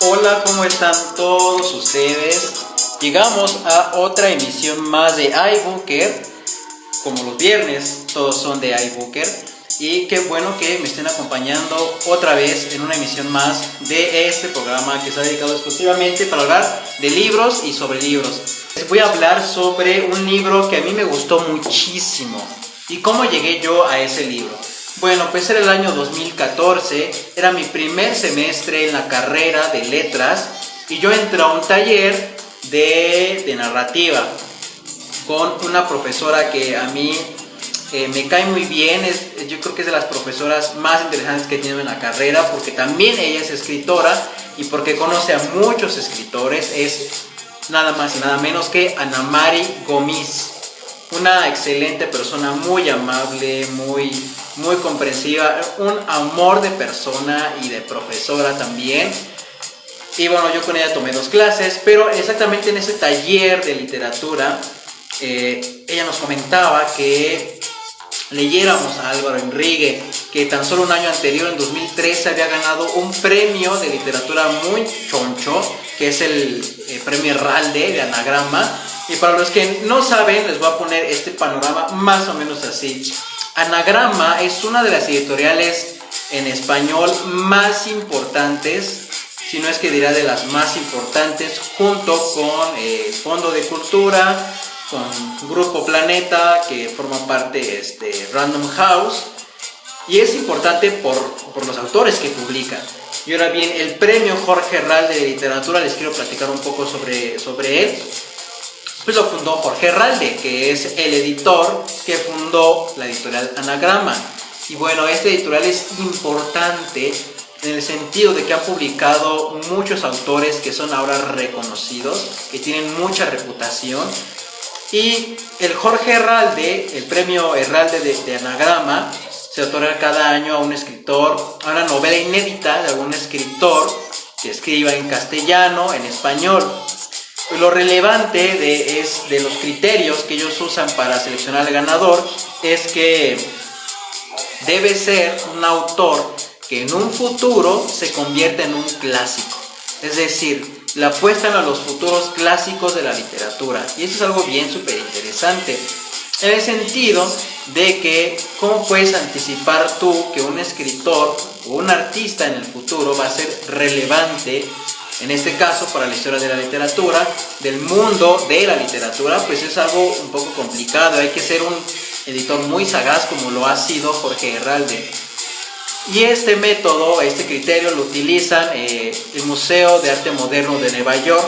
Hola, ¿cómo están todos ustedes? Llegamos a otra emisión más de iBooker. Como los viernes, todos son de iBooker. Y qué bueno que me estén acompañando otra vez en una emisión más de este programa que está dedicado exclusivamente para hablar de libros y sobre libros. Les voy a hablar sobre un libro que a mí me gustó muchísimo. ¿Y cómo llegué yo a ese libro? Bueno, pues era el año 2014, era mi primer semestre en la carrera de letras y yo entré a un taller de narrativa con una profesora que a mí me cae muy bien. Yo creo que es de las profesoras más interesantes que he tenido en la carrera, porque también ella es escritora y porque conoce a muchos escritores. Es nada más y nada menos que Ana Mari Gómez, una excelente persona, muy amable, muy comprensiva, un amor de persona y de profesora también. Y bueno, yo con ella tomé 2 clases, pero exactamente en ese taller de literatura, ella nos comentaba que leyéramos a Álvaro Enrique, que tan solo un año anterior, en 2013, había ganado un premio de literatura muy choncho, que es el premio Herralde de Anagrama. Y para los que no saben, les voy a poner este panorama más o menos así. Anagrama es una de las editoriales en español más importantes, si no es que dirá de las más importantes, junto con el Fondo de Cultura, con Grupo Planeta, que forma parte Random House, y es importante por los autores que publican. Y ahora bien, el premio Jorge Herralde de literatura, les quiero platicar un poco sobre él. Pues lo fundó Jorge Herralde, que es el editor que fundó la editorial Anagrama. Y bueno, esta editorial es importante en el sentido de que han publicado muchos autores que son ahora reconocidos, que tienen mucha reputación. Y el Jorge Herralde, el premio Herralde de Anagrama, se otorga cada año a un escritor, a una novela inédita de algún escritor que escriba en castellano, en español. Lo relevante de los criterios que ellos usan para seleccionar al ganador es que debe ser un autor que en un futuro se convierta en un clásico. Es decir, le apuestan a los futuros clásicos de la literatura. Y eso es algo bien súper interesante, en el sentido de que cómo puedes anticipar tú que un escritor o un artista en el futuro va a ser relevante, en este caso para la historia de la literatura, del mundo de la literatura. Pues es algo un poco complicado, hay que ser un editor muy sagaz como lo ha sido Jorge Herralde. Y este método, este criterio lo utilizan el Museo de Arte Moderno de Nueva York,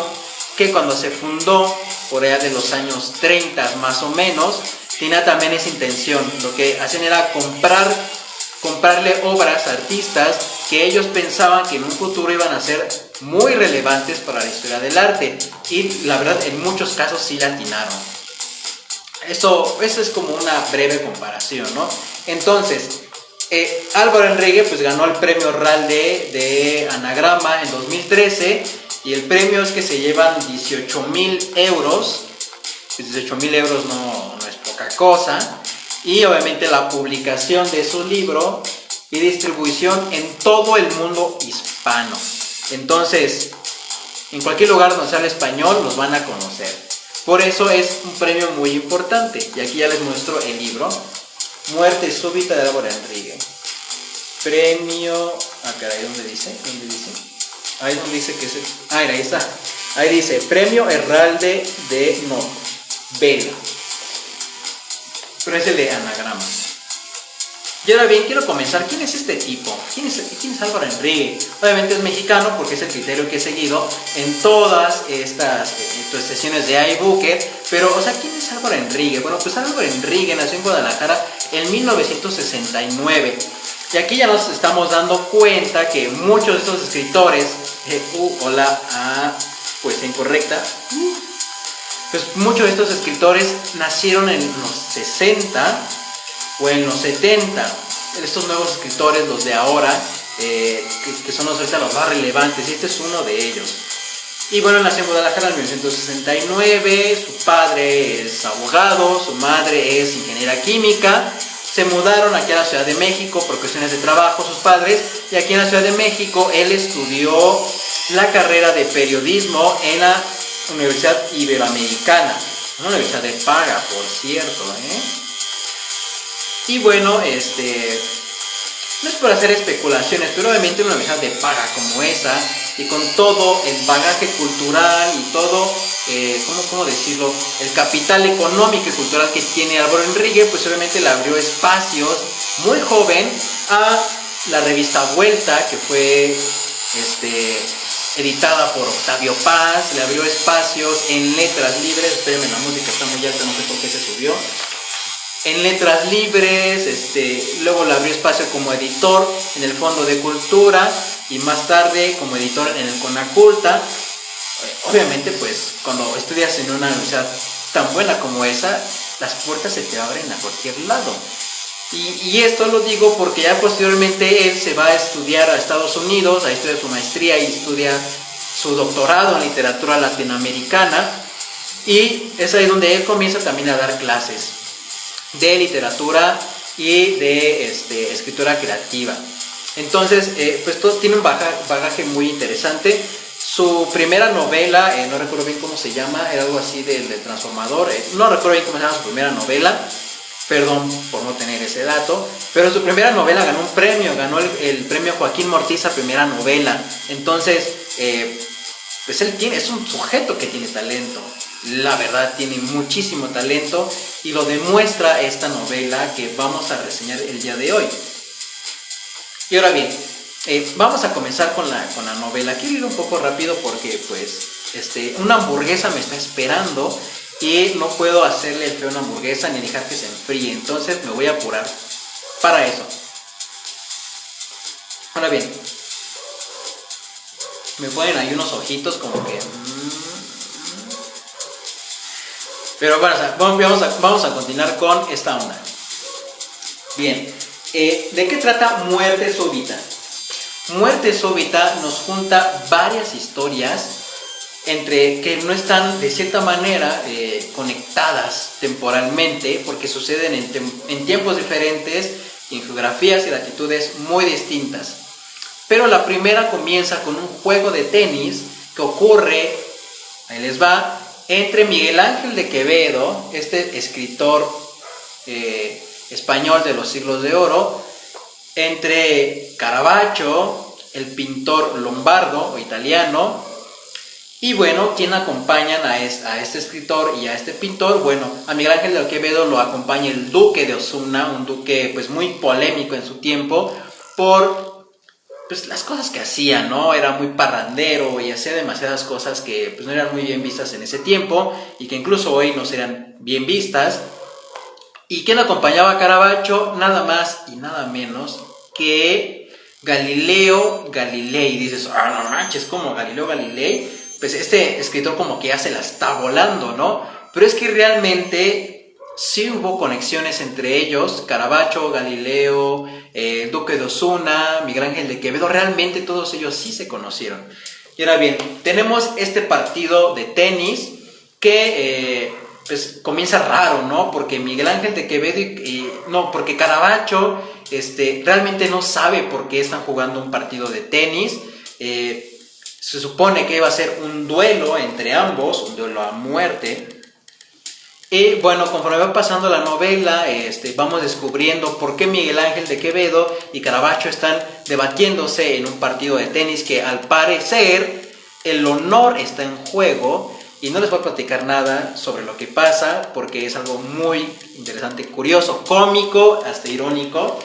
que cuando se fundó por allá de los años 30 más o menos, tenía también esa intención. Lo que hacían era comprarle obras a artistas que ellos pensaban que en un futuro iban a ser muy relevantes para la historia del arte, y la verdad en muchos casos sí la atinaron. Eso es como una breve comparación, ¿no? Entonces, Álvaro Enrique pues ganó el premio Herralde de Anagrama en 2013, y el premio es que se llevan 18,000 euros. Pues 18,000 euros no es poca cosa. Y obviamente la publicación de su libro y distribución en todo el mundo hispano. Entonces, en cualquier lugar donde se hable español los van a conocer. Por eso es un premio muy importante. Y aquí ya les muestro el libro. Muerte súbita de Álvaro Enrique. Premio... caray, ¿dónde dice? Ahí donde dice que es... ahí está. Ahí dice, Premio Herralde de novela. Pero es el de Anagrama. Y ahora bien, quiero comenzar. ¿Quién es este tipo? ¿Quién es Álvaro Enrique? Obviamente es mexicano, porque es el criterio que he seguido en todas estas sesiones de iBooker. Pero, ¿quién es Álvaro Enrique? Bueno, pues Álvaro Enrique nació en Guadalajara en 1969. Y aquí ya nos estamos dando cuenta que muchos de estos escritores... pues incorrecta. Pues muchos de estos escritores nacieron en los 60 o en los 70. Estos nuevos escritores, los de ahora, que son los más relevantes, y este es uno de ellos. Y bueno, nació en Guadalajara en 1969, su padre es abogado, su madre es ingeniera química. Se mudaron aquí a la Ciudad de México por cuestiones de trabajo sus padres, y aquí en la Ciudad de México él estudió la carrera de periodismo en la Universidad Iberoamericana, una universidad de paga, por cierto, Y bueno, no es por hacer especulaciones, pero obviamente una universidad de paga como esa, y con todo el bagaje cultural y todo, ¿cómo decirlo? El capital económico y cultural que tiene Álvaro Enrique, pues obviamente le abrió espacios muy joven a la revista Vuelta, que fue editada por Octavio Paz, le abrió espacios en Letras Libres. Espérenme, la música está muy alta, no sé por qué se subió. En Letras Libres, luego le abrió espacio como editor en el Fondo de Cultura y más tarde como editor en el Conaculta. Obviamente, pues, cuando estudias en una universidad tan buena como esa, las puertas se te abren a cualquier lado. Y esto lo digo porque ya posteriormente él se va a estudiar a Estados Unidos, ahí estudia su maestría y estudia su doctorado en literatura latinoamericana, y es ahí donde él comienza también a dar clases de literatura y de escritura creativa. Entonces, pues todo tiene un bagaje muy interesante. Su primera novela, no recuerdo bien cómo se llama, era algo así del Transformador, no recuerdo bien cómo se llama su primera novela, perdón por no tener ese dato, pero su primera novela ganó un premio, ganó el premio Joaquín Mortiz a primera novela. Entonces, pues él es un sujeto que tiene talento, la verdad tiene muchísimo talento, y lo demuestra esta novela que vamos a reseñar el día de hoy. Y ahora bien, vamos a comenzar con la novela. Quiero ir un poco rápido porque pues una hamburguesa me está esperando y no puedo hacerle el feo a una hamburguesa ni dejar que se enfríe, entonces me voy a apurar para eso. Ahora bien, me ponen ahí unos ojitos como que... Pero bueno, vamos a continuar con esta onda. Bien, ¿de qué trata Muerte Súbita? Muerte Súbita nos junta varias historias entre que no están de cierta manera conectadas temporalmente, porque suceden en tiempos diferentes y en geografías y latitudes muy distintas. Pero la primera comienza con un juego de tenis que ocurre, ahí les va, entre Miguel Ángel de Quevedo, este escritor español de los siglos de oro, entre Caravaggio, el pintor lombardo o italiano, y bueno, ¿quién acompañan a este escritor y a este pintor? Bueno, a Miguel Ángel de Quevedo lo acompaña el duque de Osuna, un duque pues muy polémico en su tiempo por pues las cosas que hacía, ¿no? Era muy parrandero y hacía demasiadas cosas que pues no eran muy bien vistas en ese tiempo y que incluso hoy no serían bien vistas. ¿Y quién acompañaba a Caravaggio? Nada más y nada menos que Galileo Galilei. Dices, no manches, ¿cómo Galileo Galilei? Pues este escritor como que ya se la está volando, ¿no? Pero es que realmente sí hubo conexiones entre ellos, Caravaggio, Galileo, el duque de Osuna, Miguel Ángel de Quevedo, realmente todos ellos sí se conocieron. Y ahora bien, tenemos este partido de tenis que pues comienza raro, ¿no? Porque Miguel Ángel de Quevedo porque Caravaggio realmente no sabe por qué están jugando un partido de tenis. Se supone que iba a ser un duelo entre ambos, un duelo a muerte. Y bueno, conforme va pasando la novela, vamos descubriendo por qué Miguel Ángel de Quevedo y Caravaggio están debatiéndose en un partido de tenis que al parecer el honor está en juego. Y no les voy a platicar nada sobre lo que pasa porque es algo muy interesante, curioso, cómico, hasta irónico.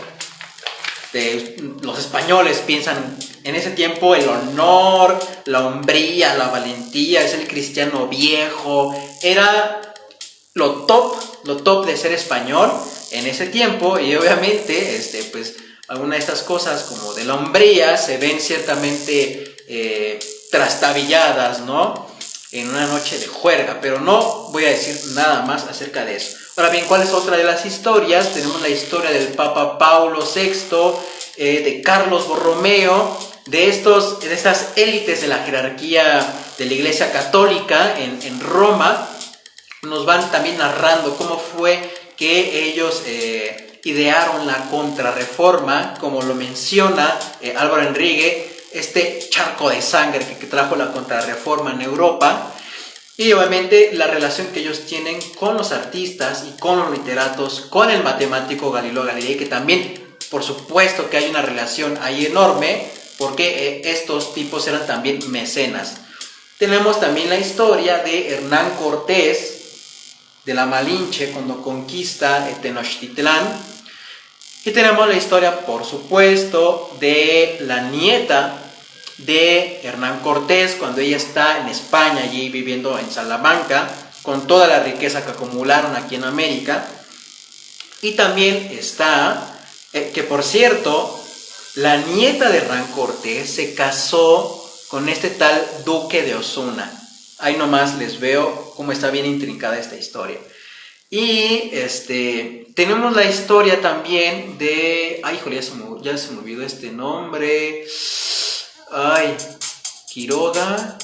Los españoles piensan en ese tiempo el honor, la hombría, la valentía, es el cristiano viejo, era lo top de ser español en ese tiempo. Y obviamente pues alguna de estas cosas como de la hombría se ven ciertamente trastabilladas, ¿no? En una noche de juerga, pero no voy a decir nada más acerca de eso. Ahora bien, ¿cuál es otra de las historias? Tenemos la historia del Papa Paulo VI, de Carlos Borromeo, de estas élites de la jerarquía de la Iglesia Católica en Roma. Nos van también narrando cómo fue que ellos idearon la contrarreforma, como lo menciona Álvaro Enrique. este charco de sangre que trajo la Contrarreforma en Europa, y obviamente la relación que ellos tienen con los artistas y con los literatos, con el matemático Galileo Galilei, que también, por supuesto que hay una relación ahí enorme, porque estos tipos eran también mecenas. Tenemos también la historia de Hernán Cortés, de la Malinche, cuando conquista Tenochtitlán. Y tenemos la historia, por supuesto, de la nieta de Hernán Cortés, cuando ella está en España, allí viviendo en Salamanca, con toda la riqueza que acumularon aquí en América. Y también está, que por cierto, la nieta de Hernán Cortés se casó con este tal Duque de Osuna. Ahí nomás les veo cómo está bien intrincada esta historia. Y tenemos la historia también de... Ay, híjole, ya se me olvidó este nombre. Ay, Quiroga,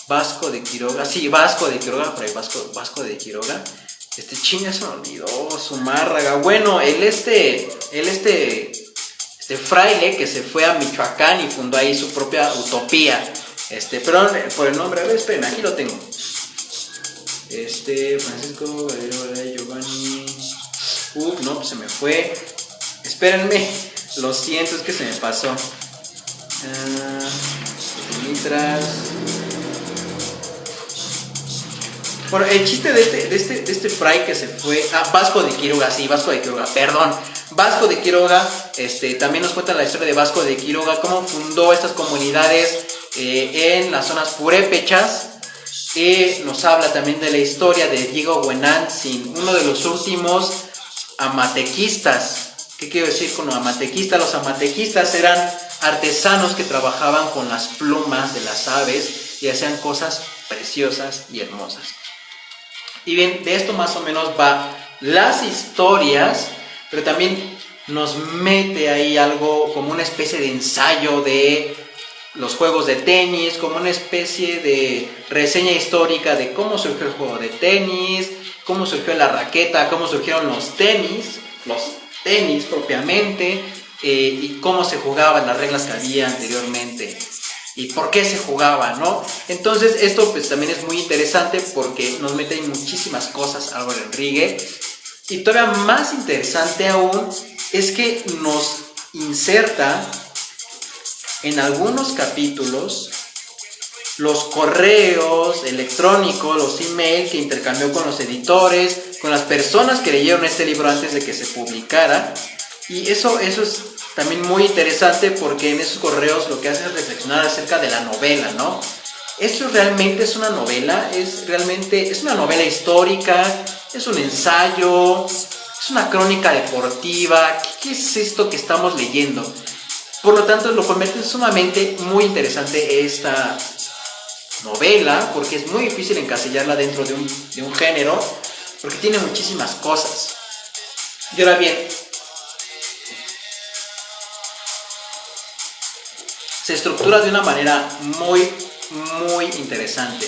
Vasco de Quiroga. Sí, Vasco de Quiroga, por ahí, Vasco de Quiroga. Chinga, se me olvidó, Zumárraga. Bueno, fraile que se fue a Michoacán y fundó ahí su propia utopía. Perdón por el nombre, a ver, esperen, aquí lo tengo. Francisco Galileo Giovanni. No, pues se me fue. Espérenme, lo siento, es que se me pasó. Mitras. Bueno, el chiste de este fray que se fue. Vasco de Quiroga, sí, Vasco de Quiroga, perdón. Vasco de Quiroga, también nos cuenta la historia de Vasco de Quiroga, cómo fundó estas comunidades en las zonas purépechas. Nos habla también de la historia de Diego Huenantzin, uno de los últimos amatequistas. ¿Qué quiero decir con amatequistas? Los amatequistas eran artesanos que trabajaban con las plumas de las aves y hacían cosas preciosas y hermosas. Y bien, de esto más o menos va las historias, pero también nos mete ahí algo como una especie de ensayo de los juegos de tenis, como una especie de reseña histórica de cómo surgió el juego de tenis, cómo surgió la raqueta, cómo surgieron los tenis propiamente, y cómo se jugaban, las reglas que había anteriormente y por qué se jugaba, ¿no? Entonces esto pues también es muy interesante porque nos mete en muchísimas cosas Álvaro Enrique, y todavía más interesante aún es que nos inserta en algunos capítulos los correos electrónicos, los emails que intercambió con los editores, con las personas que leyeron este libro antes de que se publicara. Y eso es también muy interesante porque en esos correos lo que hace es reflexionar acerca de la novela, ¿no? ¿Esto realmente es una novela? ¿Es una novela histórica? ¿Es un ensayo? ¿Es una crónica deportiva? ¿Qué es esto que estamos leyendo? Por lo tanto, lo convierte sumamente muy interesante esta novela, porque es muy difícil encasillarla dentro de un género, porque tiene muchísimas cosas. Y ahora bien, se estructura de una manera muy, muy interesante.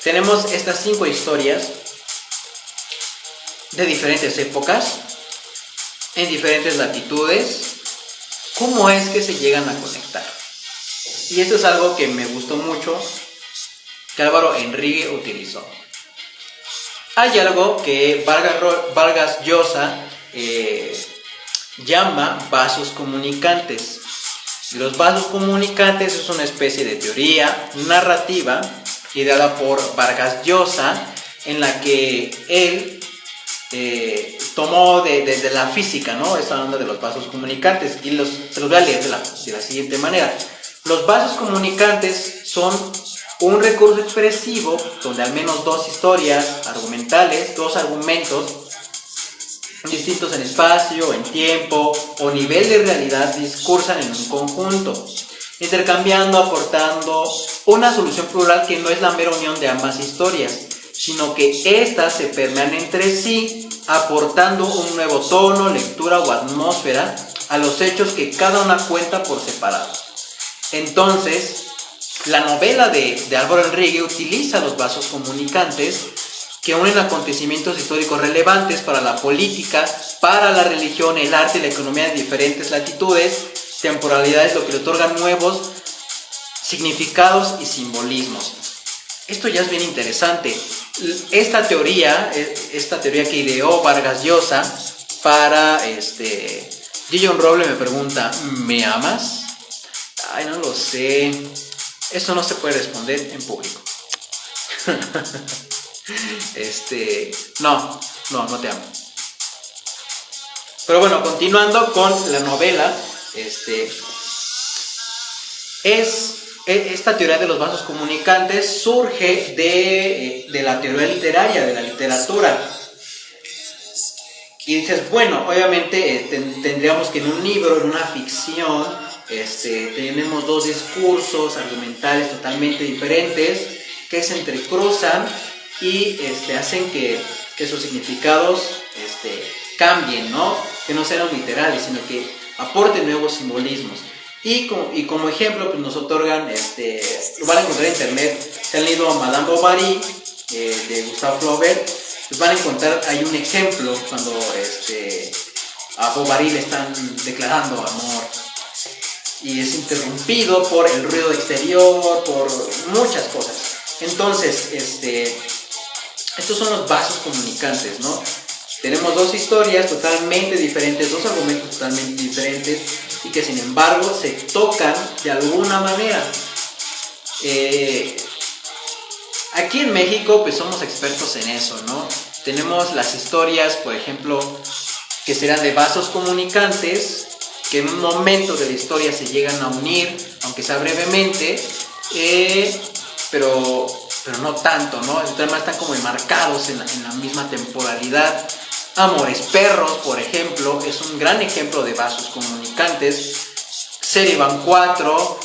Tenemos estas 5 historias de diferentes épocas, en diferentes latitudes. ¿Cómo es que se llegan a conectar? Y esto es algo que me gustó mucho, que Álvaro Enrique utilizó. Hay algo que Vargas Llosa llama vasos comunicantes. Los vasos comunicantes es una especie de teoría narrativa ideada por Vargas Llosa, en la que él tomó de la física, ¿no? Esta onda de los vasos comunicantes, y se los voy a leer de la siguiente manera. Los vasos comunicantes son un recurso expresivo donde al menos 2 historias argumentales, 2 argumentos distintos en espacio, en tiempo o nivel de realidad discursan en un conjunto, intercambiando, aportando una solución plural que no es la mera unión de ambas historias, sino que éstas se permean entre sí, aportando un nuevo tono, lectura o atmósfera a los hechos que cada una cuenta por separado. Entonces, la novela de Álvaro Enrique utiliza los vasos comunicantes que unen acontecimientos históricos relevantes para la política, para la religión, el arte y la economía de diferentes latitudes, temporalidades, lo que le otorgan nuevos significados y simbolismos. Esto ya es bien interesante. Esta teoría que ideó Vargas Llosa para John Roble me pregunta, ¿me amas? Ay, no lo sé. Eso no se puede responder en público. No te amo. Pero bueno, continuando con la novela, esta teoría de los vasos comunicantes surge de la teoría literaria, de la literatura. Y dices, bueno, obviamente tendríamos que en un libro, en una ficción, tenemos dos discursos argumentales totalmente diferentes que se entrecruzan y hacen que sus significados cambien, ¿no? Que no sean literales, sino que aporten nuevos simbolismos. Y como ejemplo, pues nos otorgan, lo van a encontrar en internet, si han leído Madame Bovary, de Gustave Flaubert, pues van a encontrar, hay un ejemplo cuando a Bovary le están declarando amor y es interrumpido por el ruido exterior, por muchas cosas. Entonces, estos son los vasos comunicantes, ¿no? Tenemos dos historias totalmente diferentes, dos argumentos totalmente diferentes y que sin embargo se tocan de alguna manera. Aquí en México pues somos expertos en eso, ¿no? Tenemos las historias, por ejemplo, que serán de vasos comunicantes, que en un momento de la historia se llegan a unir, aunque sea brevemente, pero no tanto, ¿no? Además están como enmarcados en la misma temporalidad. Amores Perros, por ejemplo, es un gran ejemplo de vasos comunicantes. Serivan 4,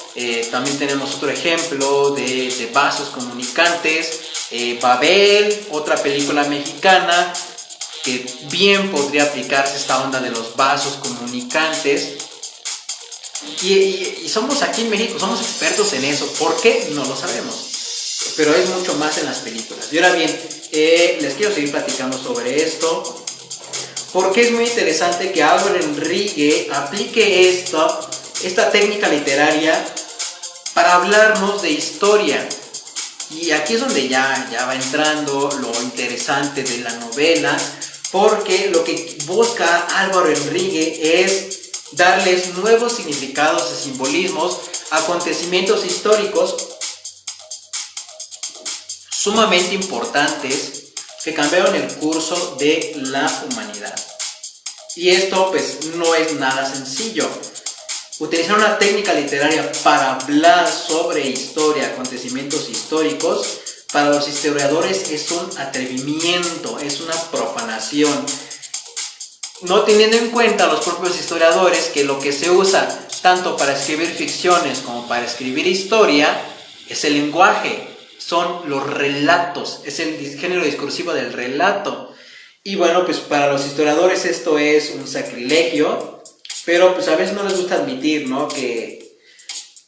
también tenemos otro ejemplo de vasos comunicantes. Babel, otra película mexicana que bien podría aplicarse esta onda de los vasos comunicantes. Y somos aquí en México, somos expertos en eso. ¿Por qué? No lo sabemos. Pero es mucho más en las películas. Y ahora bien, les quiero seguir platicando sobre esto, porque es muy interesante que Álvaro Enrique aplique esta técnica literaria para hablarnos de historia. Y aquí es donde ya va entrando lo interesante de la novela, porque lo que busca Álvaro Enrique es darles nuevos significados y simbolismos a acontecimientos históricos sumamente importantes que cambiaron el curso de la humanidad. Y esto pues no es nada sencillo. Utilizar una técnica literaria para hablar sobre historia, acontecimientos históricos, para los historiadores es un atrevimiento, es una profanación. No teniendo en cuenta los propios historiadores que lo que se usa tanto para escribir ficciones como para escribir historia es el lenguaje. Son los relatos, es el género discursivo del relato. Y bueno, pues para los historiadores esto es un sacrilegio, pero pues a veces no les gusta admitir, ¿no? Que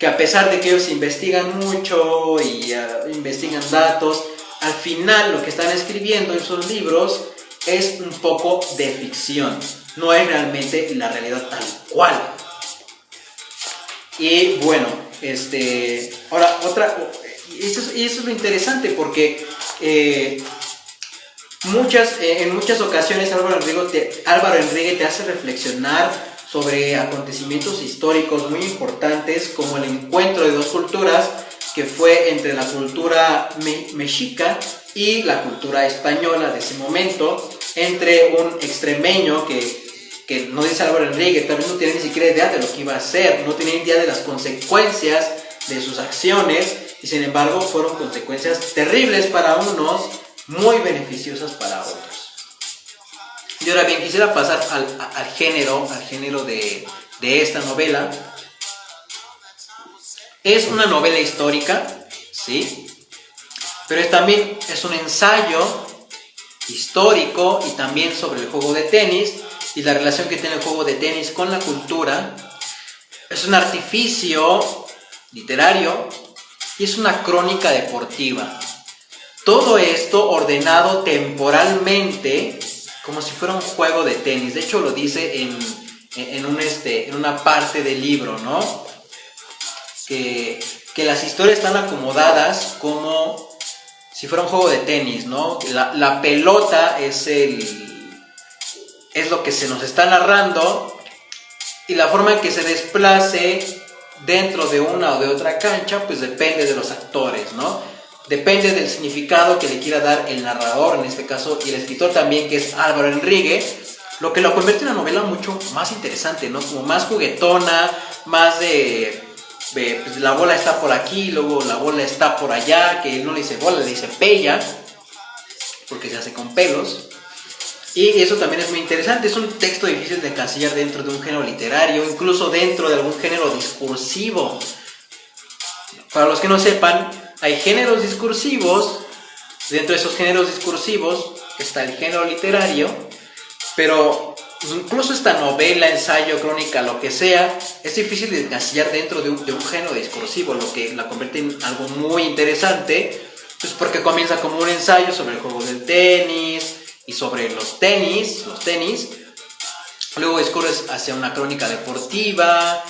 a pesar de que ellos investigan mucho y investigan datos, al final lo que están escribiendo en sus libros es un poco de ficción, no es realmente la realidad tal cual. Y bueno, ahora y eso es lo interesante, porque en muchas ocasiones Álvaro Enrique te hace reflexionar sobre acontecimientos históricos muy importantes, como el encuentro de dos culturas que fue entre la cultura mexica y la cultura española de ese momento, entre un extremeño que no dice Álvaro Enrique, tal vez no tiene ni siquiera idea de lo que iba a hacer, no tenía idea de las consecuencias de sus acciones, y sin embargo fueron consecuencias terribles para unos, muy beneficiosas para otros. Y ahora bien, quisiera pasar al género de esta novela. Es una novela histórica, ¿sí? Pero también es un ensayo histórico y también sobre el juego de tenis y la relación que tiene el juego de tenis con la cultura. Es un artificio literario y es una crónica deportiva. Todo esto ordenado temporalmente como si fuera un juego de tenis. De hecho lo dice en una parte del libro, ¿no? Que que las historias están acomodadas como si fuera un juego de tenis, ¿no? La pelota es lo que se nos está narrando, y la forma en que se desplace dentro de una o de otra cancha, pues depende de los actores, ¿no? Depende del significado que le quiera dar el narrador, en este caso, y el escritor también, que es Álvaro Enrique, lo que lo convierte en una novela mucho más interesante, ¿no? Como más juguetona, más pues la bola está por aquí, luego la bola está por allá, que él no le dice bola, le dice pella, porque se hace con pelos. Y eso también es muy interesante. Es un texto difícil de encasillar dentro de un género literario, incluso dentro de algún género discursivo. Para los que no sepan, hay géneros discursivos. Dentro de esos géneros discursivos está el género literario, pero incluso esta novela, ensayo, crónica, lo que sea, es difícil de encasillar dentro de un género discursivo, lo que la convierte en algo muy interesante, pues porque comienza como un ensayo sobre el juego del tenis y sobre los tenis, luego discurres hacia una crónica deportiva,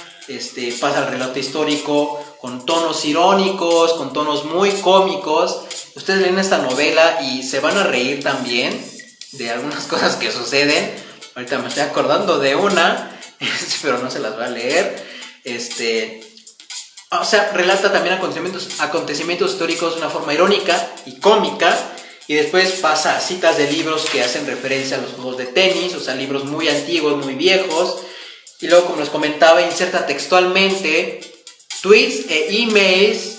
pasa al relato histórico con tonos irónicos, con tonos muy cómicos. Ustedes leen esta novela y se van a reír también de algunas cosas que suceden. Ahorita me estoy acordando de una, pero no se las voy a leer. O sea, relata también acontecimientos históricos de una forma irónica y cómica, y después pasa a citas de libros que hacen referencia a los juegos de tenis, o sea, libros muy antiguos, muy viejos, y luego, como les comentaba, inserta textualmente tweets e emails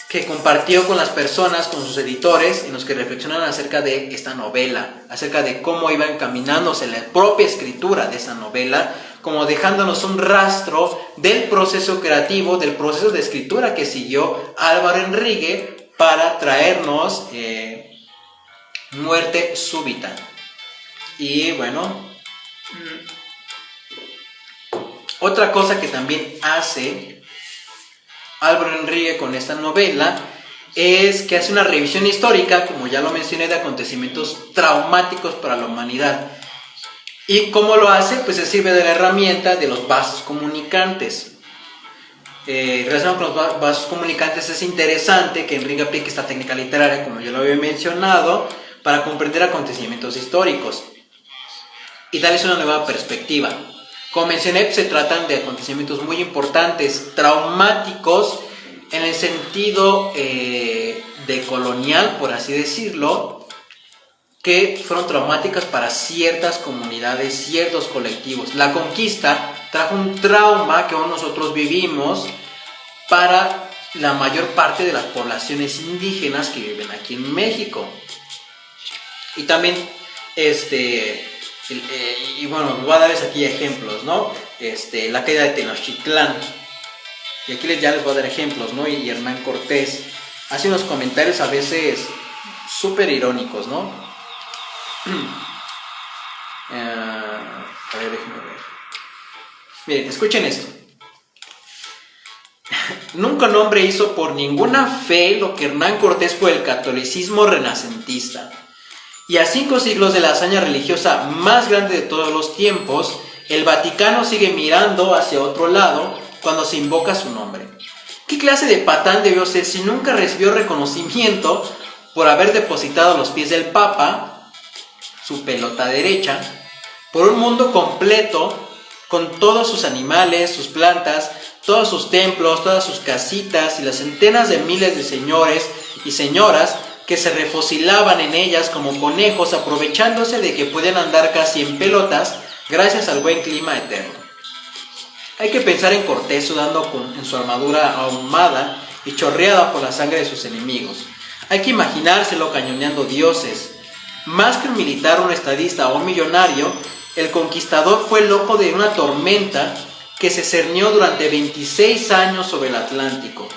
que compartió con las personas, con sus editores, en los que reflexionan acerca de esta novela, acerca de cómo iba encaminándose la propia escritura de esa novela, como dejándonos un rastro del proceso creativo, del proceso de escritura que siguió Álvaro Enrique para traernos Muerte súbita. Y bueno, otra cosa que también hace Álvaro Enrique con esta novela es que hace una revisión histórica, como ya lo mencioné, de acontecimientos traumáticos para la humanidad. ¿Y cómo lo hace? Pues se sirve de la herramienta de los vasos comunicantes. Relacionado con los vasos comunicantes, es interesante que Enrique aplique esta técnica literaria, como yo lo había mencionado, para comprender acontecimientos históricos y darles una nueva perspectiva. Como mencioné, se tratan de acontecimientos muy importantes, traumáticos, en el sentido decolonial, por así decirlo, que fueron traumáticas para ciertas comunidades, ciertos colectivos. La conquista trajo un trauma que aún nosotros vivimos para la mayor parte de las poblaciones indígenas que viven aquí en México. Y también, y bueno, voy a darles aquí ejemplos, ¿no? La caída de Tenochtitlán. Y aquí ya les voy a dar ejemplos, ¿no? Y Hernán Cortés hace unos comentarios a veces súper irónicos, ¿no? A ver, déjenme ver. Miren, escuchen esto. Nunca un hombre hizo por ninguna fe lo que Hernán Cortés por el catolicismo renacentista. Y a 5 siglos de la hazaña religiosa más grande de todos los tiempos, el Vaticano sigue mirando hacia otro lado cuando se invoca su nombre. ¿Qué clase de patán debió ser si nunca recibió reconocimiento por haber depositado a los pies del Papa su pelota derecha, por un mundo completo, con todos sus animales, sus plantas, todos sus templos, todas sus casitas y las centenas de miles de señores y señoras que se refocilaban en ellas como conejos, aprovechándose de que pueden andar casi en pelotas gracias al buen clima eterno? Hay que pensar en Cortés sudando en su armadura ahumada y chorreada por la sangre de sus enemigos. Hay que imaginárselo cañoneando dioses. Más que un militar, un estadista o un millonario, el conquistador fue el ojo de una tormenta que se cernió durante 26 años sobre el Atlántico.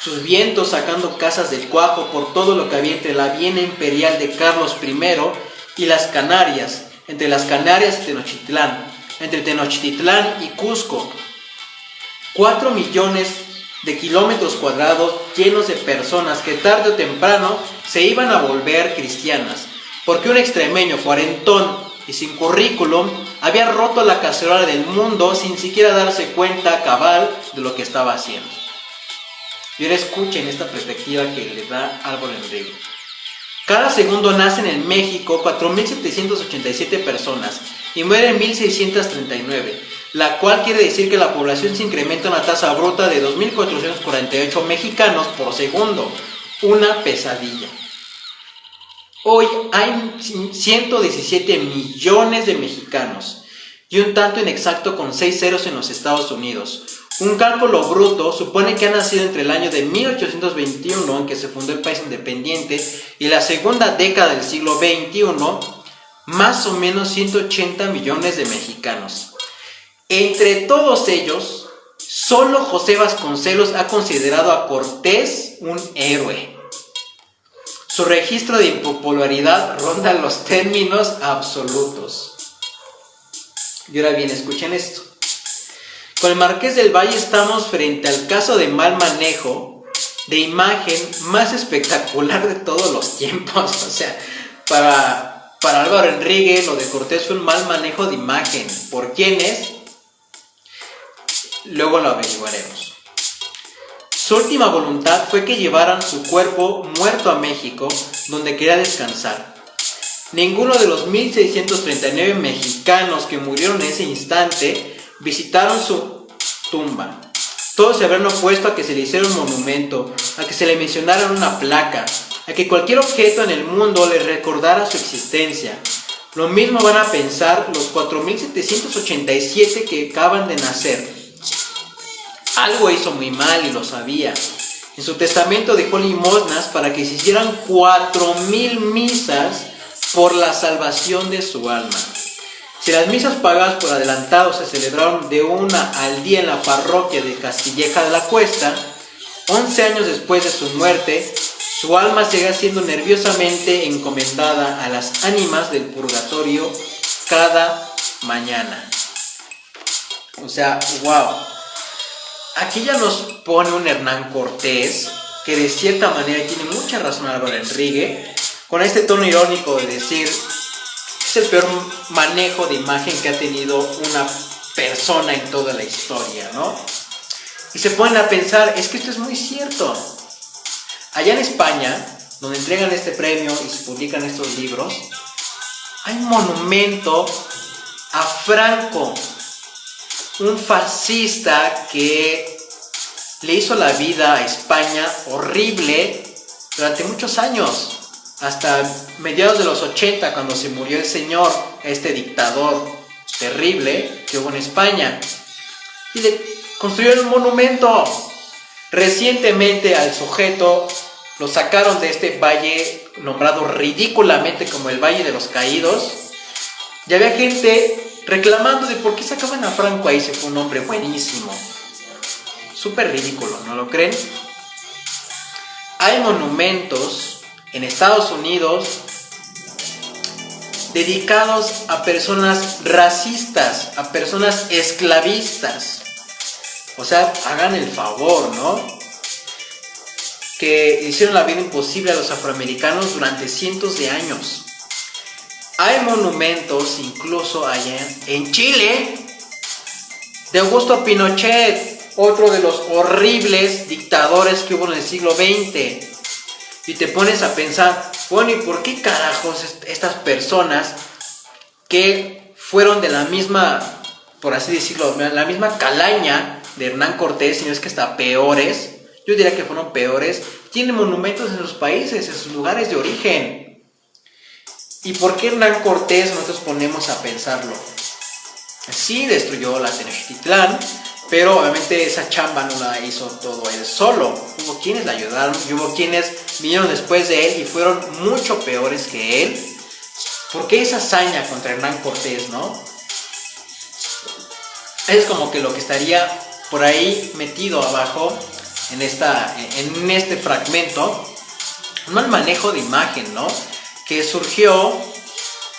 Sus vientos sacando casas de cuajo por todo lo que había entre la Viena imperial de Carlos I y las Canarias, entre las Canarias y Tenochtitlán, entre Tenochtitlán y Cusco. 4 millones de kilómetros cuadrados llenos de personas que tarde o temprano se iban a volver cristianas, porque un extremeño cuarentón y sin currículum había roto la cacerola del mundo sin siquiera darse cuenta cabal de lo que estaba haciendo. Y ahora escuchen esta perspectiva que le da Álvaro Enrique. Cada segundo nacen en México 4.787 personas y mueren 1.639, la cual quiere decir que la población se incrementa a una tasa bruta de 2.448 mexicanos por segundo. Una pesadilla. Hoy hay 117 millones de mexicanos y un tanto inexacto con 6 ceros en los Estados Unidos. Un cálculo bruto supone que ha nacido entre el año de 1821, en que se fundó el país independiente, y la segunda década del siglo XXI, más o menos 180 millones de mexicanos. Entre todos ellos, solo José Vasconcelos ha considerado a Cortés un héroe. Su registro de impopularidad ronda los términos absolutos. Y ahora bien, escuchen esto. Con el Marqués del Valle estamos frente al caso de mal manejo de imagen más espectacular de todos los tiempos. O sea, para Álvaro Enrique lo de Cortés fue un mal manejo de imagen. ¿Por quiénes? Luego lo averiguaremos. Su última voluntad fue que llevaran su cuerpo muerto a México, donde quería descansar. Ninguno de los 1.639 mexicanos que murieron en ese instante visitaron su tumba. Todos se habrán opuesto a que se le hiciera un monumento, a que se le mencionara en una placa, a que cualquier objeto en el mundo le recordara su existencia. Lo mismo van a pensar los 4.787 que acaban de nacer. Algo hizo muy mal y lo sabía. En su testamento dejó limosnas para que se hicieran 4,000 misas por la salvación de su alma. Si las misas pagadas por adelantado se celebraron de una al día en la parroquia de Castilleja de la Cuesta, 11 años después de su muerte, su alma seguía siendo nerviosamente encomendada a las ánimas del purgatorio cada mañana. O sea, wow. Aquí ya nos pone un Hernán Cortés, que de cierta manera tiene mucha razón Álvaro Enrique, con este tono irónico de decir, es el peor manejo de imagen que ha tenido una persona en toda la historia, ¿no? Y se ponen a pensar, es que esto es muy cierto. Allá en España, donde entregan este premio y se publican estos libros, hay un monumento a Franco, un fascista que le hizo la vida a España horrible durante muchos años, hasta mediados de los 80, cuando se murió el señor, este dictador terrible que hubo en España, y le construyeron un monumento. Recientemente al sujeto lo sacaron de este valle nombrado ridículamente como el Valle de los Caídos, y había gente reclamando de por qué sacaban a Franco ahí, se fue un hombre buenísimo. Súper ridículo, ¿no lo creen? Hay monumentos en Estados Unidos dedicados a personas racistas, a personas esclavistas. O sea, hagan el favor, ¿no? Que hicieron la vida imposible a los afroamericanos durante cientos de años. Hay monumentos incluso allá en Chile de Augusto Pinochet, otro de los horribles dictadores que hubo en el siglo XX. Y te pones a pensar, bueno, ¿y por qué carajos estas personas que fueron de la misma, por así decirlo, la misma calaña de Hernán Cortés, si no es que hasta peores, yo diría que fueron peores, tienen monumentos en sus países, en sus lugares de origen? ¿Y por qué Hernán Cortés? Nosotros ponemos a pensarlo. Sí destruyó la Tenochtitlán, pero obviamente esa chamba no la hizo todo él solo. Hubo quienes le ayudaron y hubo quienes vinieron después de él y fueron mucho peores que él. ¿Por qué esa hazaña contra Hernán Cortés, no? Es como que lo que estaría por ahí metido abajo en este fragmento, un mal manejo de imagen, ¿no? Que surgió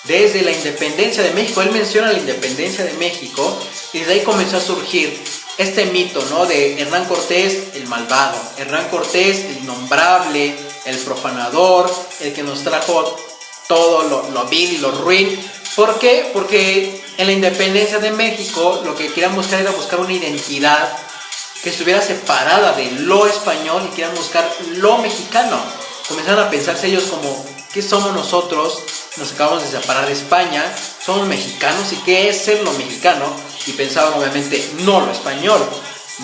desde la independencia de México. Él menciona la independencia de México y desde ahí comenzó a surgir este mito, ¿no? De Hernán Cortés el malvado, Hernán Cortés el innombrable, el profanador, el que nos trajo todo lo vil y lo ruin. ¿Por qué? Porque en la independencia de México lo que querían buscar era buscar una identidad que estuviera separada de lo español y quieran buscar lo mexicano. Comenzaron a pensarse ellos como, ¿qué somos nosotros? Nos acabamos de separar de España, somos mexicanos, ¿y qué es ser lo mexicano? Y pensaban obviamente no lo español,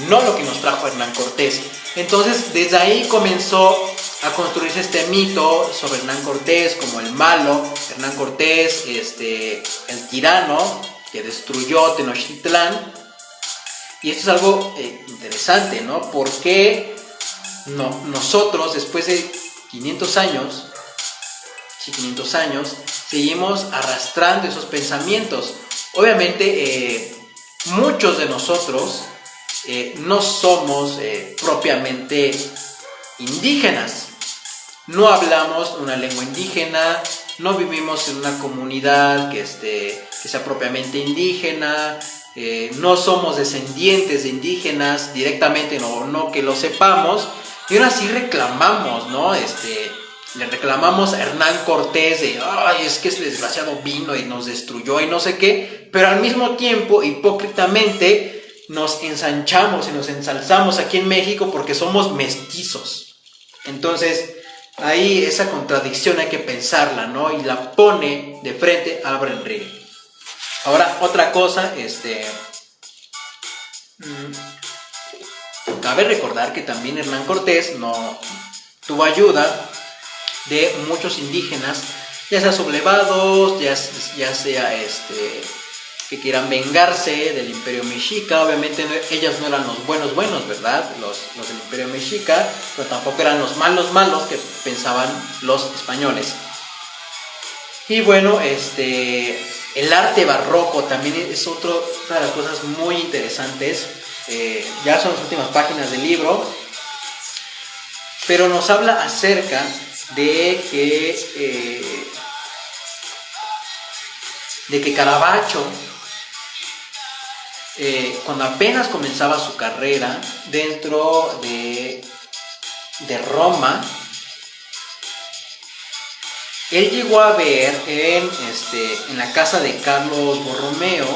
no lo que nos trajo Hernán Cortés. Entonces desde ahí comenzó a construirse este mito sobre Hernán Cortés como el malo, Hernán Cortés, el tirano que destruyó Tenochtitlán. Y esto es algo interesante, ¿no? Porque nosotros después de 500 años, seguimos arrastrando esos pensamientos. Obviamente muchos de nosotros no somos propiamente indígenas, no hablamos una lengua indígena, no vivimos en una comunidad que sea propiamente indígena, no somos descendientes de indígenas directamente, no que lo sepamos, y aún así reclamamos, ¿no? Le reclamamos a Hernán Cortés de, ay, es que ese desgraciado vino y nos destruyó y no sé qué, pero al mismo tiempo, hipócritamente, nos ensanchamos y nos ensalzamos aquí en México porque somos mestizos. Entonces, ahí esa contradicción hay que pensarla, ¿no? Y la pone de frente Álvaro Enrique. Ahora, otra cosa, cabe recordar que también Hernán Cortés no tuvo ayuda de muchos indígenas, ya sea sublevados, ya sea que quieran vengarse del Imperio Mexica. Obviamente ellos no eran los buenos, ¿verdad? Los del Imperio Mexica, pero tampoco eran los malos que pensaban los españoles. Y bueno, el arte barroco también es otra de las cosas muy interesantes. Ya son las últimas páginas del libro, pero nos habla acerca de que Caravaggio, cuando apenas comenzaba su carrera dentro de Roma, él llegó a ver en la casa de Carlos Borromeo,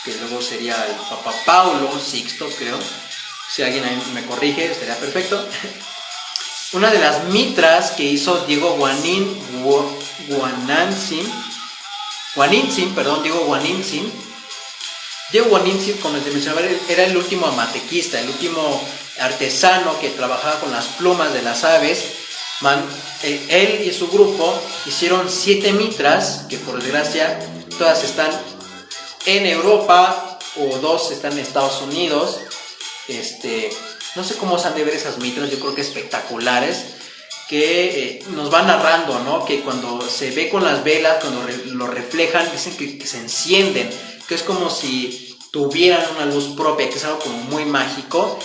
que luego sería el Papa Paulo VI, creo. Si alguien me corrige, estaría perfecto. Una de las mitras que hizo Diego Guaninzin, Diego Guaninzin, como les mencionaba, era el último amatequista, el último artesano que trabajaba con las plumas de las aves. Él y su grupo hicieron 7 mitras, que por desgracia todas están en Europa o 2 están en Estados Unidos. No sé cómo se han de ver esas mitras, yo creo que espectaculares, que nos van narrando, ¿no? Que cuando se ve con las velas, cuando lo reflejan, dicen que se encienden, que es como si tuvieran una luz propia, que es algo como muy mágico.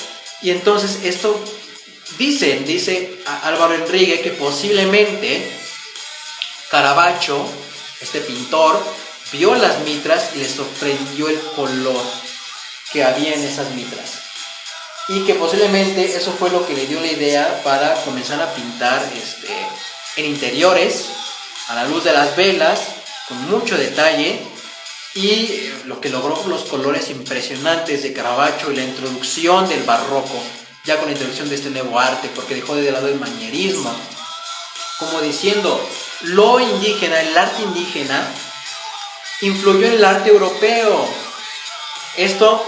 Y entonces esto dice Álvaro Enrique que posiblemente Caravaggio, este pintor, vio las mitras y le sorprendió el color que había en esas mitras. Y que posiblemente eso fue lo que le dio la idea para comenzar a pintar en interiores, a la luz de las velas, con mucho detalle. Y lo que logró los colores impresionantes de Caravaggio y la introducción del barroco, ya con la introducción de este nuevo arte, porque dejó de lado el manierismo, como diciendo, lo indígena, el arte indígena, influyó en el arte europeo. Esto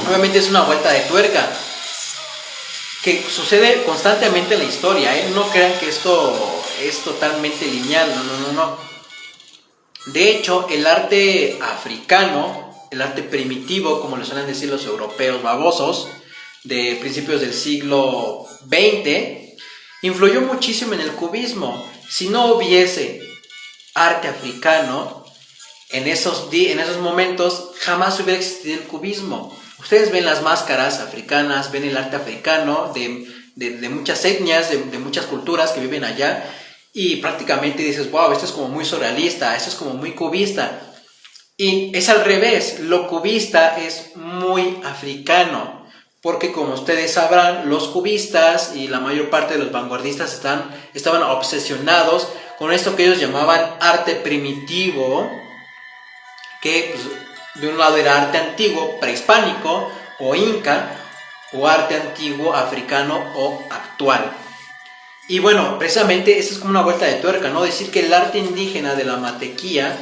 obviamente es una vuelta de tuerca que sucede constantemente en la historia, ¿eh? No crean que esto es totalmente lineal, no. De hecho, el arte africano, el arte primitivo, como le suelen decir los europeos babosos, de principios del siglo XX, influyó muchísimo en el cubismo. Si no hubiese arte africano en esos momentos, jamás hubiera existido el cubismo. Ustedes ven las máscaras africanas, ven el arte africano de muchas etnias, de muchas culturas que viven allá, y prácticamente dices, wow, esto es como muy surrealista, esto es como muy cubista. Y es al revés, lo cubista es muy africano, porque como ustedes sabrán, los cubistas y la mayor parte de los vanguardistas estaban obsesionados con esto que ellos llamaban arte primitivo, que pues, de un lado era arte antiguo, prehispánico, o inca, o arte antiguo africano o actual. Y bueno, precisamente esta es como una vuelta de tuerca, ¿no? Decir que el arte indígena de la Matequía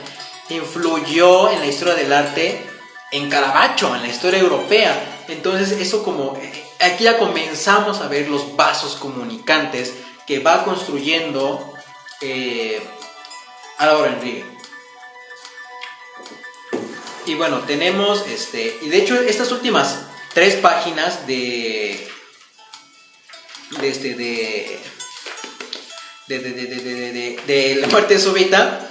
influyó en la historia del arte en Caravaggio, en la historia europea. Entonces eso como, aquí ya comenzamos a ver los vasos comunicantes que va construyendo Álvaro Enrique. Y bueno, tenemos y de hecho estas últimas 3 páginas de La muerte súbita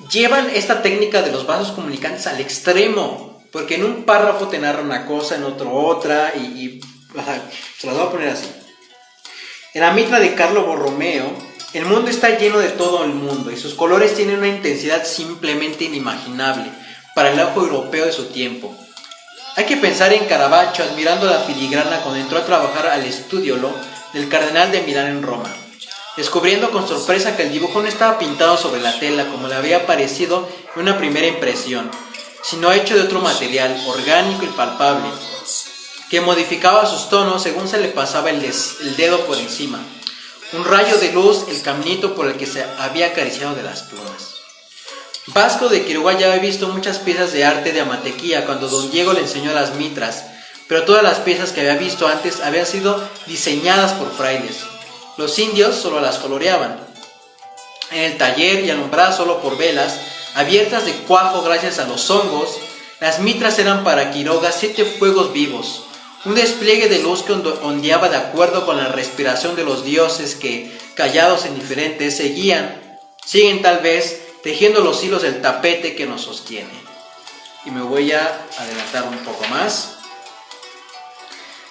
llevan esta técnica de los vasos comunicantes al extremo, porque en un párrafo te narra una cosa, en otro otra, y se las voy a poner así. En la mitra de Carlo Borromeo, el mundo está lleno de todo el mundo y sus colores tienen una intensidad simplemente inimaginable para el ojo europeo de su tiempo. Hay que pensar en Caravaggio admirando la filigrana cuando entró a trabajar al estudiolo del cardenal de Milán en Roma, descubriendo con sorpresa que el dibujo no estaba pintado sobre la tela como le había parecido en una primera impresión, sino hecho de otro material orgánico y palpable, que modificaba sus tonos según se le pasaba el dedo por encima. Un rayo de luz, el caminito por el que se había acariciado de las plumas. Vasco de Quiroga ya había visto muchas piezas de arte de Amatequía cuando don Diego le enseñó las mitras, pero todas las piezas que había visto antes habían sido diseñadas por frailes. Los indios solo las coloreaban en el taller y alumbradas solo por velas, abiertas de cuajo gracias a los hongos. Las mitras eran para Quiroga 7 fuegos vivos, un despliegue de luz que ondeaba de acuerdo con la respiración de los dioses que, callados e indiferentes, siguen tal vez, tejiendo los hilos del tapete que nos sostiene. Y me voy a adelantar un poco más.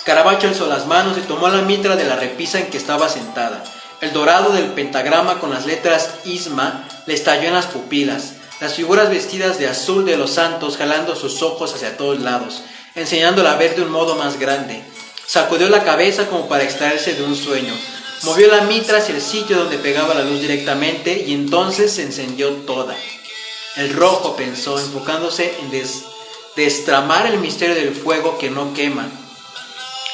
Caravaggio alzó las manos y tomó la mitra de la repisa en que estaba sentada. El dorado del pentagrama con las letras Isma le estalló en las pupilas. Las figuras vestidas de azul de los santos jalando sus ojos hacia todos lados, enseñándola a ver de un modo más grande. Sacudió la cabeza como para extraerse de un sueño. Movió la mitra hacia el sitio donde pegaba la luz directamente y entonces se encendió toda. El rojo, pensó, enfocándose en destramar el misterio del fuego que no quema,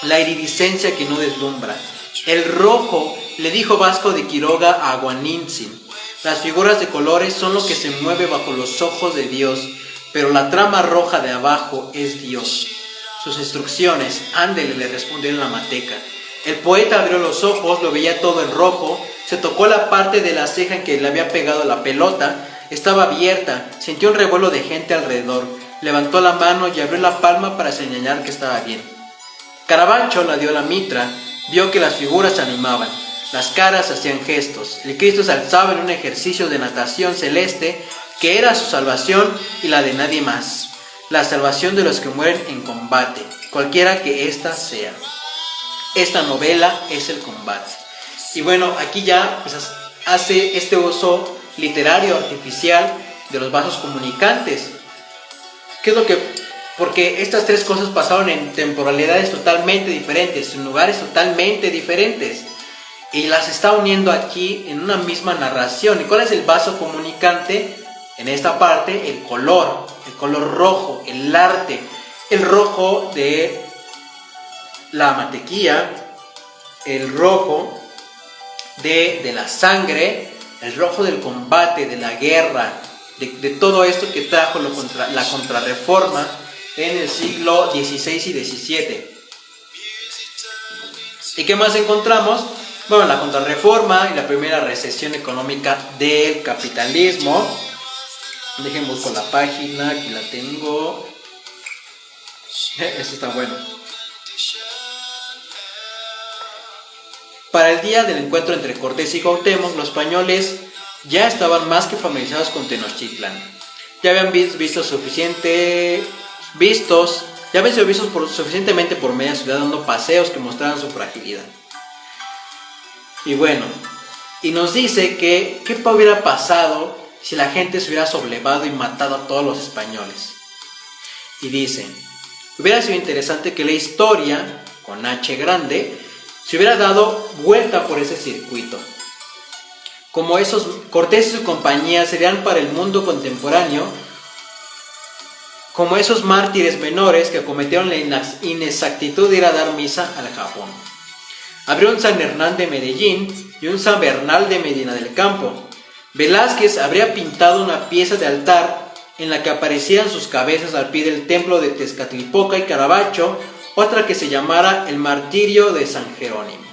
la iridiscencia que no deslumbra. El rojo, le dijo Vasco de Quiroga a Aguanintzin. Las figuras de colores son lo que se mueve bajo los ojos de Dios, pero la trama roja de abajo es Dios. Sus instrucciones, ándele, le respondió en la mateca. El poeta abrió los ojos, lo veía todo en rojo, se tocó la parte de la ceja en que le había pegado la pelota, estaba abierta, sintió un revuelo de gente alrededor, levantó la mano y abrió la palma para señalar que estaba bien. Caravaggio la dio la mitra, vio que las figuras se animaban, las caras hacían gestos, el Cristo se alzaba en un ejercicio de natación celeste que era su salvación y la de nadie más, la salvación de los que mueren en combate, cualquiera que ésta sea. Esta novela es el combate. Y bueno, aquí ya pues, hace este uso literario artificial de los vasos comunicantes. ¿Qué es lo que...? Porque estas 3 cosas pasaron en temporalidades totalmente diferentes, en lugares totalmente diferentes, y las está uniendo aquí en una misma narración. ¿Y cuál es el vaso comunicante? En esta parte, el color rojo, el arte, el rojo de la Matequía, el rojo de la sangre, el rojo del combate, de la guerra, de todo esto que trajo la contrarreforma en el siglo XVI y XVII. ¿Y qué más encontramos? Bueno, la contrarreforma y la primera recesión económica del capitalismo. Dejen busco la página, aquí la tengo. Esto está bueno. Para el día del encuentro entre Cortés y Cuauhtémoc, los españoles ya estaban más que familiarizados con Tenochtitlan. Ya habían visto suficientemente por media ciudad dando paseos que mostraban su fragilidad. Y bueno, y nos dice que qué hubiera pasado si la gente se hubiera sublevado y matado a todos los españoles. Y dice, hubiera sido interesante que la historia, con H grande, se hubiera dado vuelta por ese circuito. Como esos Cortés y su compañía serían para el mundo contemporáneo como esos mártires menores que cometieron la inexactitud de ir a dar misa al Japón. Habría un San Hernán de Medellín y un San Bernal de Medina del Campo. Velázquez habría pintado una pieza de altar en la que aparecieran sus cabezas al pie del templo de Tezcatlipoca, y Caravaggio otra que se llamara El Martirio de San Jerónimo.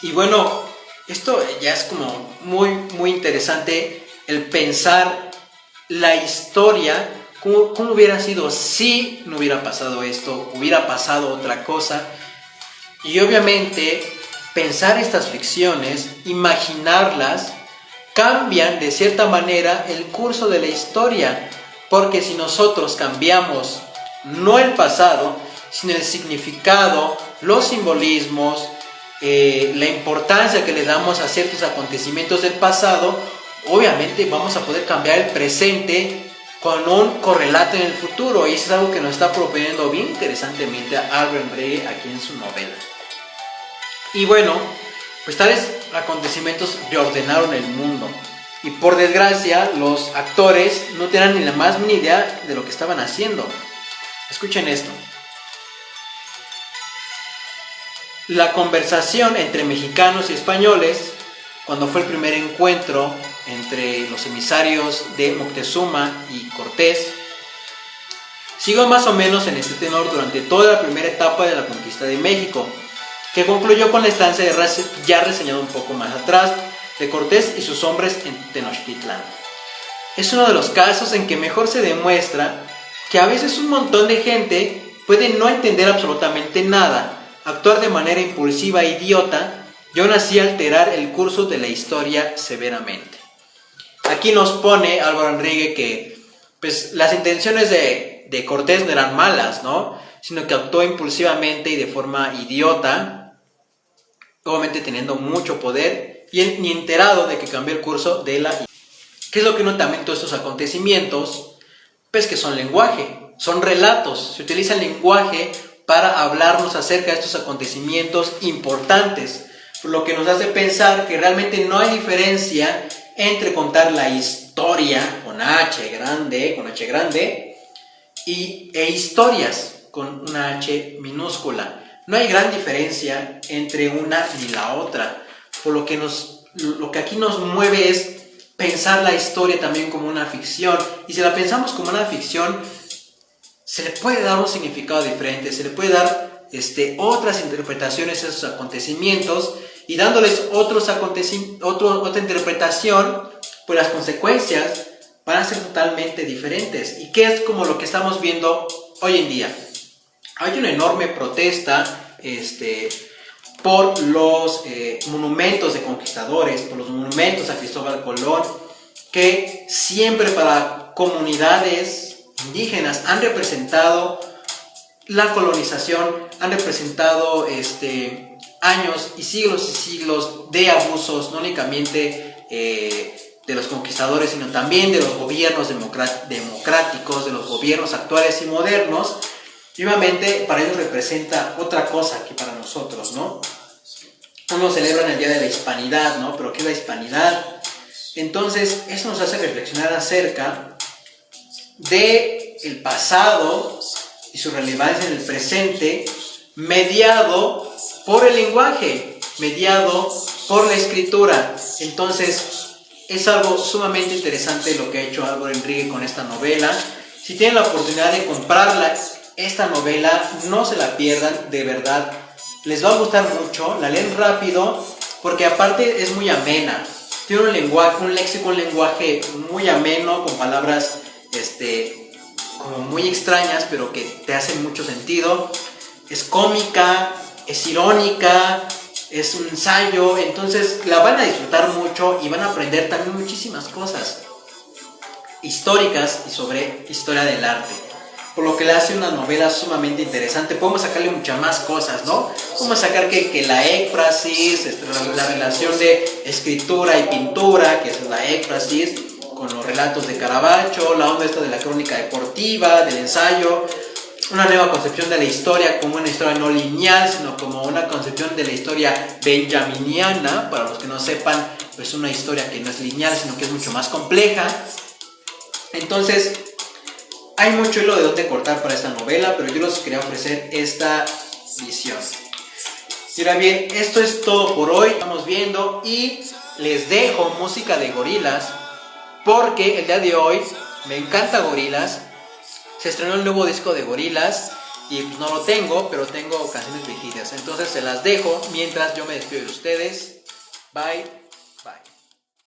Y bueno, esto ya es como muy interesante, el pensar la historia, cómo hubiera sido si no hubiera pasado esto, hubiera pasado otra cosa. Y obviamente pensar estas ficciones, imaginarlas, cambian de cierta manera el curso de la historia, porque si nosotros cambiamos no el pasado, sino el significado, los simbolismos, la importancia que le damos a ciertos acontecimientos del pasado, obviamente vamos a poder cambiar el presente con un correlato en el futuro, y eso es algo que nos está proponiendo bien interesantemente a Albert Bregge aquí en su novela. Y bueno, pues tales acontecimientos reordenaron el mundo, y por desgracia los actores no tenían ni la más mínima idea de lo que estaban haciendo. Escuchen esto. La conversación entre mexicanos y españoles, cuando fue el primer encuentro entre los emisarios de Moctezuma y Cortés, siguió más o menos en este tenor durante toda la primera etapa de la conquista de México, que concluyó con la estancia ya reseñado un poco más atrás, de Cortés y sus hombres en Tenochtitlán. Es uno de los casos en que mejor se demuestra que a veces un montón de gente puede no entender absolutamente nada, actuar de manera impulsiva e idiota, y aún así alterar el curso de la historia severamente. Aquí nos pone Álvaro Enrique que pues, las intenciones de Cortés no eran malas, ¿no? Sino que actuó impulsivamente y de forma idiota, obviamente teniendo mucho poder, y él ni enterado de que cambió el curso de la... ¿Qué es lo que notan en todos estos acontecimientos? Pues que son lenguaje, son relatos, se utiliza el lenguaje para hablarnos acerca de estos acontecimientos importantes, por lo que nos hace pensar que realmente no hay diferencia entre contar la historia con H grande, e historias con una H minúscula. No hay gran diferencia entre una y la otra, por lo que aquí nos mueve es pensar la historia también como una ficción, y si la pensamos como una ficción, se le puede dar un significado diferente, se le puede dar otras interpretaciones a esos acontecimientos, y dándoles otra interpretación, pues las consecuencias van a ser totalmente diferentes. ¿Y qué es como lo que estamos viendo hoy en día? Hay una enorme protesta por los monumentos de conquistadores, por los monumentos a Cristóbal Colón, que siempre para comunidades indígenas han representado la colonización, han representado años y siglos de abusos, no únicamente de los conquistadores, sino también de los gobiernos democráticos, de los gobiernos actuales y modernos. Y obviamente para ellos representa otra cosa que para nosotros, ¿no? Unos celebran el Día de la Hispanidad, ¿no? Pero ¿qué es la Hispanidad? Entonces, eso nos hace reflexionar acerca del pasado y su relevancia en el presente, mediado por el lenguaje, mediado por la escritura. Entonces, es algo sumamente interesante lo que ha hecho Álvaro Enrique con esta novela. Si tienen la oportunidad de comprarla, esta novela, no se la pierdan, de verdad. Les va a gustar mucho, la leen rápido, porque aparte es muy amena. Tiene un léxico, un lenguaje muy ameno, con palabras como muy extrañas, pero que te hacen mucho sentido. Es cómica, es irónica, es un ensayo, entonces la van a disfrutar mucho y van a aprender también muchísimas cosas históricas y sobre historia del arte, por lo que le hace una novela sumamente interesante. Podemos sacarle muchas más cosas, ¿no? Podemos sacar que la éfrasis, la relación de escritura y pintura, que es la éfrasis, con los relatos de Caravaggio, la onda esta de la crónica deportiva, del ensayo, una nueva concepción de la historia como una historia no lineal, sino como una concepción de la historia benjaminiana. Para los que no sepan, pues una historia que no es lineal, sino que es mucho más compleja. Entonces, hay mucho hilo de dónde cortar para esta novela, pero yo les quería ofrecer esta visión. Y ahora bien, esto es todo por hoy. Estamos viendo y les dejo música de Gorillaz, porque el día de hoy me encanta Gorillaz. Se estrenó el nuevo disco de Gorillaz y pues no lo tengo, pero tengo canciones viejitas. Entonces se las dejo mientras yo me despido de ustedes. Bye.